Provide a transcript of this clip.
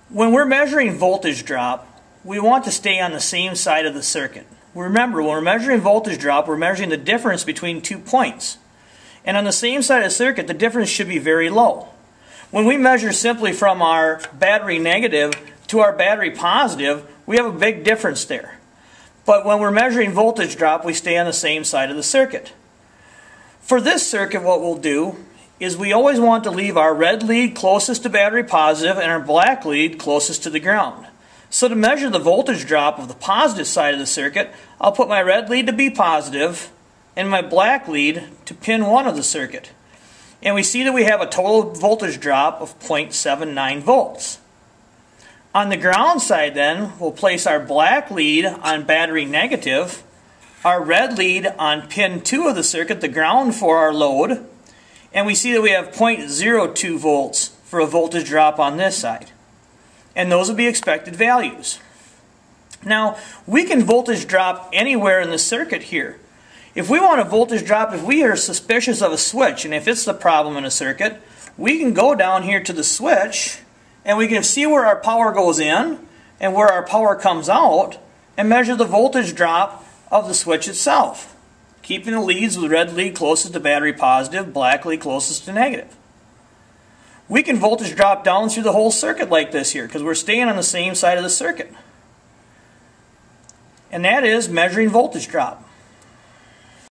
When we're measuring voltage drop, we want to stay on the same side of the circuit. Remember, when we're measuring voltage drop, we're measuring the difference between 2 points. And on the same side of the circuit, the difference should be very low. When we measure simply from our battery negative to our battery positive, we have a big difference there. But when we're measuring voltage drop, we stay on the same side of the circuit. For this circuit, what we'll do is we always want to leave our red lead closest to battery positive and our black lead closest to the ground. So to measure the voltage drop of the positive side of the circuit, I'll put my red lead to be positive and my black lead to pin 1 of the circuit. And we see that we have a total voltage drop of 0.79 volts. On the ground side then, we'll place our black lead on battery negative, our red lead on pin 2 of the circuit, the ground for our load, and we see that we have 0.02 volts for a voltage drop on this side. And those will be expected values. Now, we can voltage drop anywhere in the circuit here. If we want a voltage drop, if we are suspicious of a switch, and if it's the problem in a circuit, we can go down here to the switch, and we can see where our power goes in and where our power comes out, and measure the voltage drop of the switch itself, keeping the leads with red lead closest to battery positive, black lead closest to negative. We can voltage drop down through the whole circuit like this here, because we're staying on the same side of the circuit. And that is measuring voltage drop.